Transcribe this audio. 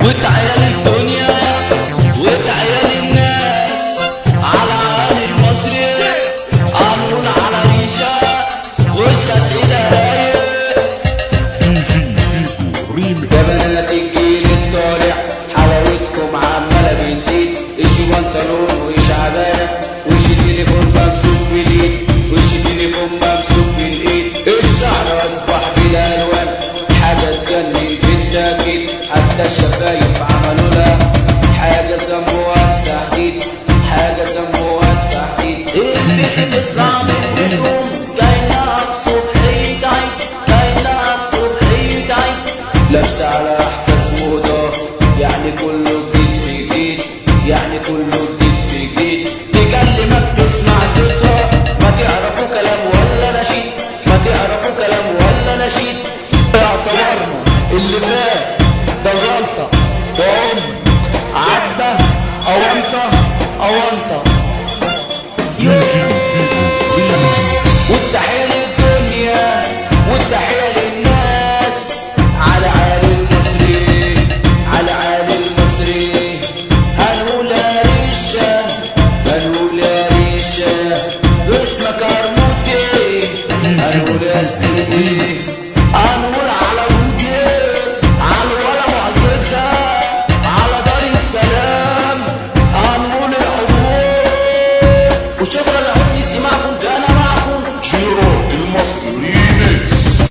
وتعيال الدنيا وتعيال الناس على عالي المصري قانون على ريشة والشاسعيدة رايق. يا بنات الجيل الطالع حلاوتكم عمالة بتزيد، ايش بنطلون وايش عباية وايش تليفون ممسوك في اليد وايش تليفون ممسوك في الايد. الشعر اصبح بلا الوان حاجة تجنن بالتأكيد، حتى الشفايف عملوا لها حاجة سموها التحديد، حاجة سموها التحديد. البنت تطلع من بيتهم كأنها الصبح جاي، كأنها الصبح جاي. لابسة على احدث موضة يعني كله جديد في جديد، يعني كله